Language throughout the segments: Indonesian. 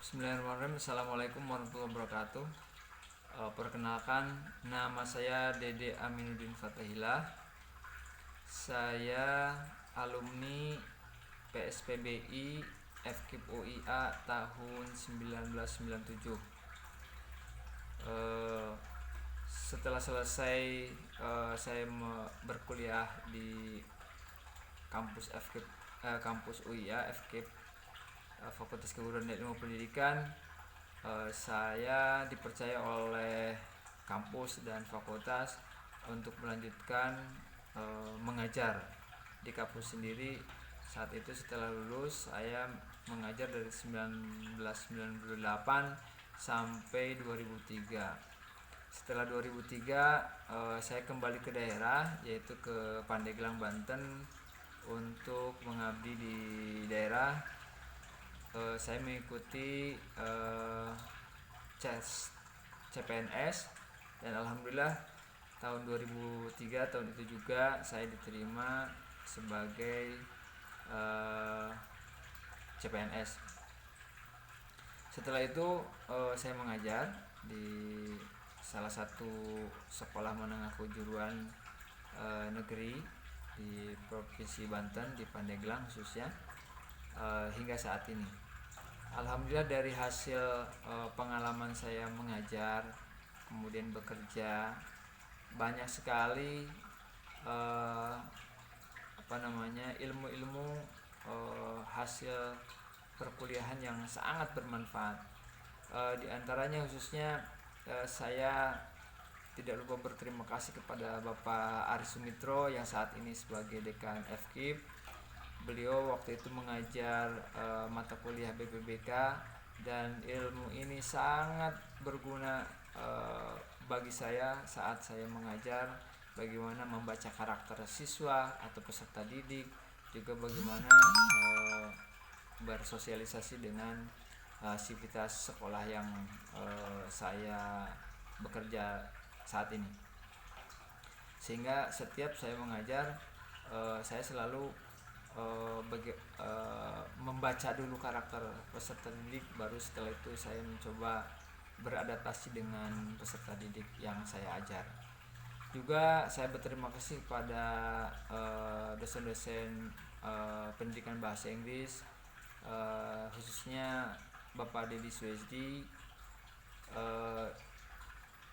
Bismillahirrahmanirrahim. Assalamualaikum warahmatullahi wabarakatuh. Perkenalkan, nama saya Dede Aminuddin Fatahillah. Saya alumni PSPBI FKIP UIA tahun 1997. Setelah selesai saya berkuliah di kampus FKIP, kampus UIA FKIP, Fakultas Keguruan dan Ilmu Pendidikan. Saya dipercaya oleh kampus dan fakultas untuk melanjutkan mengajar di kampus sendiri. Saat itu setelah lulus saya mengajar dari 1998 sampai 2003. Setelah 2003 saya kembali ke daerah, yaitu ke Pandeglang, Banten, untuk mengabdi di daerah. Saya mengikuti CPNS dan alhamdulillah tahun 2003 tahun itu juga saya diterima sebagai CPNS. Setelah itu saya mengajar di salah satu sekolah menengah kejuruan negeri di Provinsi Banten, di Pandeglang khususnya, hingga saat ini. Alhamdulillah dari hasil pengalaman saya mengajar kemudian bekerja, banyak sekali ilmu-ilmu hasil perkuliahan yang sangat bermanfaat. Di antaranya khususnya saya tidak lupa berterima kasih kepada Bapak Aris Sumitro yang saat ini sebagai Dekan FKIP. Beliau waktu itu mengajar mata kuliah BPBK dan ilmu ini sangat berguna bagi saya saat saya mengajar, bagaimana membaca karakter siswa atau peserta didik, juga bagaimana bersosialisasi dengan sivitas sekolah yang saya bekerja saat ini. Sehingga setiap saya mengajar, saya selalu membaca dulu karakter peserta didik, baru setelah itu saya mencoba beradaptasi dengan peserta didik yang saya ajar. Juga saya berterima kasih kepada dosen-dosen pendidikan bahasa Inggris, khususnya Bapak Dedi Suesdi.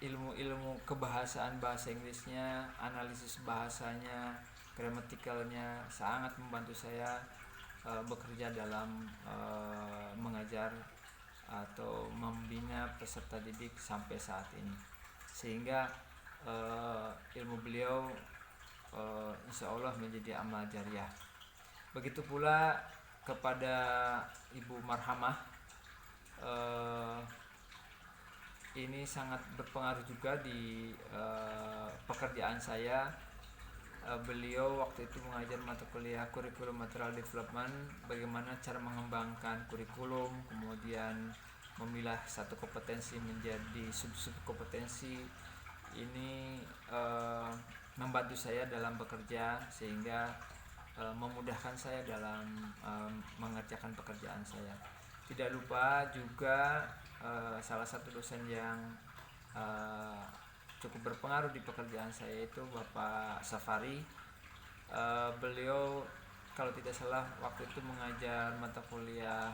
Ilmu-ilmu kebahasaan bahasa Inggrisnya, analisis bahasanya, gramatikalnya sangat membantu saya bekerja dalam mengajar atau membina peserta didik sampai saat ini. Sehingga ilmu beliau insya Allah menjadi amal jariah. Begitu pula kepada Ibu Marhamah, ini sangat berpengaruh juga di pekerjaan saya. Beliau waktu itu mengajar mata kuliah kurikulum material development, bagaimana cara mengembangkan kurikulum, kemudian memilah satu kompetensi menjadi sub-sub kompetensi. Ini membantu saya dalam bekerja, sehingga memudahkan saya dalam mengerjakan pekerjaan saya. Tidak lupa juga salah satu dosen yang cukup berpengaruh di pekerjaan saya itu Bapak Safari. Beliau kalau tidak salah waktu itu mengajar mata kuliah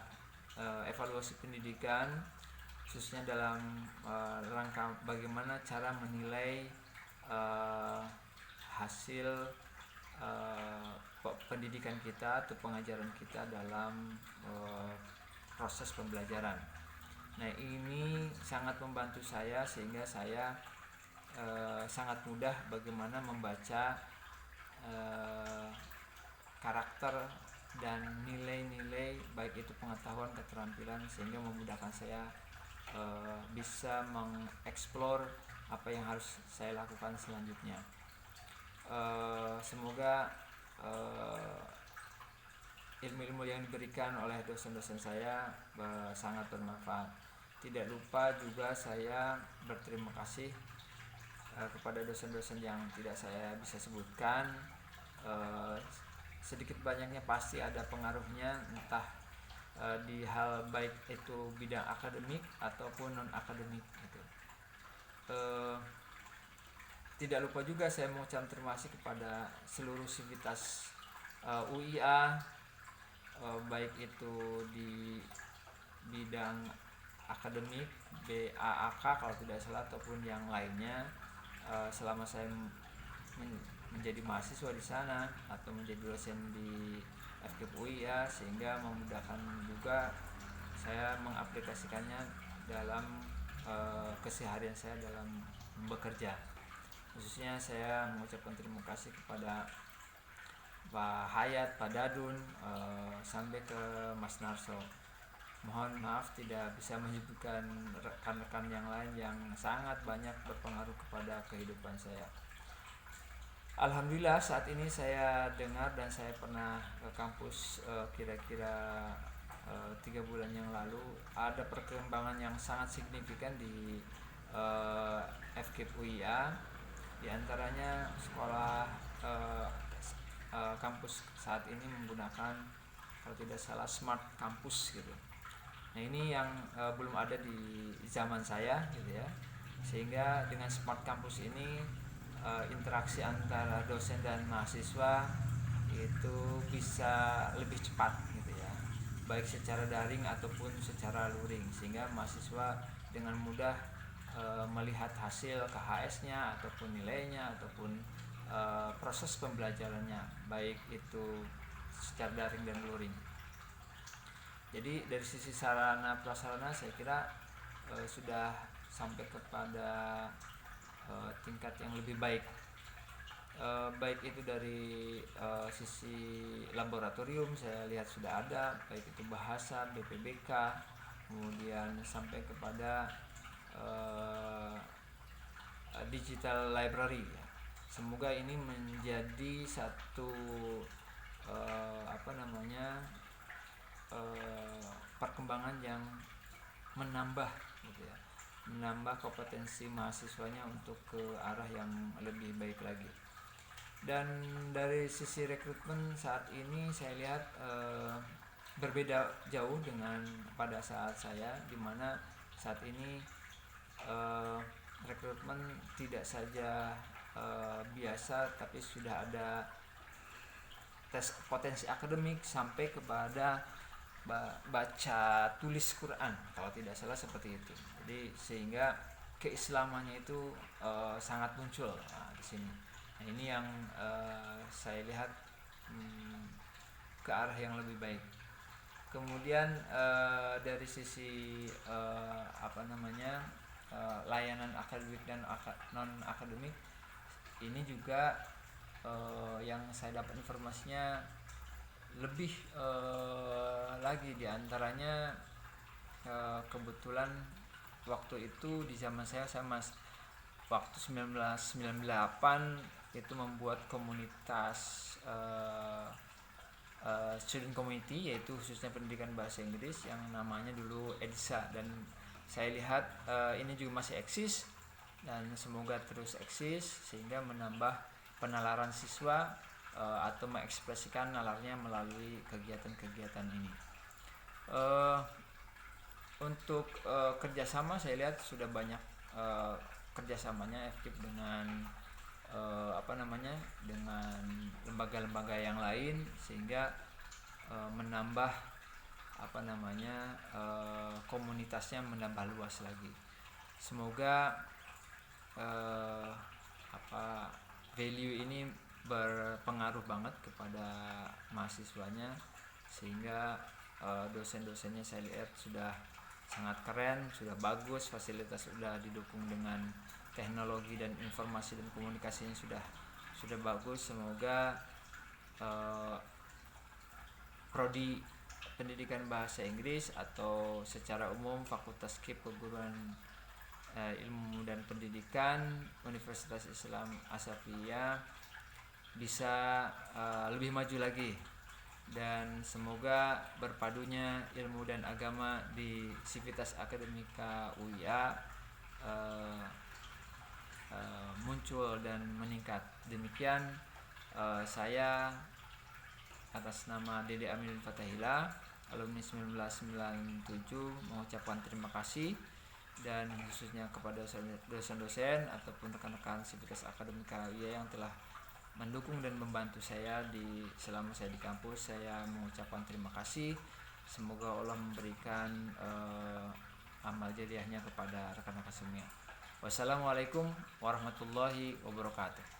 evaluasi pendidikan, khususnya dalam rangka bagaimana cara menilai hasil pendidikan kita atau pengajaran kita dalam proses pembelajaran. Nah, ini sangat membantu saya, sehingga saya sangat mudah bagaimana membaca karakter dan nilai-nilai, baik itu pengetahuan, keterampilan, sehingga memudahkan saya bisa mengeksplor apa yang harus saya lakukan selanjutnya. Semoga ilmu-ilmu yang diberikan oleh dosen-dosen saya sangat bermanfaat. Tidak lupa juga saya berterima kasih kepada dosen-dosen yang tidak saya bisa sebutkan. Sedikit banyaknya pasti ada pengaruhnya, entah di hal baik itu bidang akademik ataupun non akademik gitu. Tidak lupa juga saya mengucapkan terima kasih kepada seluruh sivitas UIA, baik itu di bidang akademik BAAK kalau tidak salah ataupun yang lainnya, selama saya menjadi mahasiswa di sana atau menjadi dosen di FKIP UIA, sehingga memudahkan juga saya mengaplikasikannya dalam keseharian saya dalam bekerja. Khususnya saya mengucapkan terima kasih kepada Pak Hayat, Pak Dadun, sampai ke Mas Narso. Mohon maaf tidak bisa menyebutkan rekan-rekan yang lain yang sangat banyak berpengaruh kepada kehidupan saya. Alhamdulillah saat ini saya dengar dan saya pernah ke kampus kira-kira 3 bulan yang lalu, ada perkembangan yang sangat signifikan di FKIP UIA. Di antaranya sekolah kampus saat ini menggunakan kalau tidak salah smart campus gitu. Nah ini yang belum ada di zaman saya gitu ya, sehingga dengan smart campus ini interaksi antara dosen dan mahasiswa itu bisa lebih cepat gitu ya, baik secara daring ataupun secara luring, sehingga mahasiswa dengan mudah melihat hasil KHS-nya ataupun nilainya ataupun proses pembelajarannya, baik itu secara daring dan luring. Jadi dari sisi sarana prasarana saya kira sudah sampai kepada tingkat yang lebih baik, baik itu dari sisi laboratorium saya lihat sudah ada, baik itu bahasa, BPBK, kemudian sampai kepada digital library ya. Semoga ini menjadi satu perkembangan yang menambah gitu ya, menambah kompetensi mahasiswanya untuk ke arah yang lebih baik lagi. Dan dari sisi rekrutmen saat ini saya lihat berbeda jauh dengan pada saat saya, di mana saat ini rekrutmen tidak saja biasa, tapi sudah ada tes potensi akademik sampai kepada baca tulis Quran kalau tidak salah seperti itu. Jadi sehingga keislamannya itu sangat muncul di sini. Nah ini yang saya lihat ke arah yang lebih baik. Kemudian dari sisi layanan akademik dan non akademik ini juga yang saya dapat informasinya lebih lagi, diantaranya kebetulan waktu itu di zaman saya waktu 1998 itu membuat komunitas student community, yaitu khususnya pendidikan bahasa Inggris yang namanya dulu EDSA, dan saya lihat ini juga masih eksis dan semoga terus eksis sehingga menambah penalaran siswa atau mengekspresikan nalarnya melalui kegiatan-kegiatan ini. Untuk kerjasama saya lihat sudah banyak kerjasamanya FKIP dengan dengan lembaga-lembaga yang lain, sehingga menambah komunitasnya menambah luas lagi. Semoga value ini berpengaruh banget kepada mahasiswanya, sehingga dosen-dosennya saya lihat sudah sangat keren, sudah bagus, fasilitas sudah didukung dengan teknologi dan informasi dan komunikasinya sudah bagus. Semoga prodi pendidikan bahasa Inggris atau secara umum Fakultas KIP Perguruan Ilmu dan Pendidikan Universitas Islam Asafiyah bisa lebih maju lagi, dan semoga berpadunya ilmu dan agama di Sivitas Akademika UIA muncul dan meningkat. Demikian saya atas nama Dede Aminul Fatahila alumni 1997 mengucapkan terima kasih, dan khususnya kepada dosen-dosen ataupun rekan-rekan Sivitas Akademika UIA yang telah mendukung dan membantu saya selama saya di kampus. Saya mengucapkan terima kasih. Semoga Allah memberikan amal jariahnya kepada rekan-rekan semua. Wassalamualaikum warahmatullahi wabarakatuh.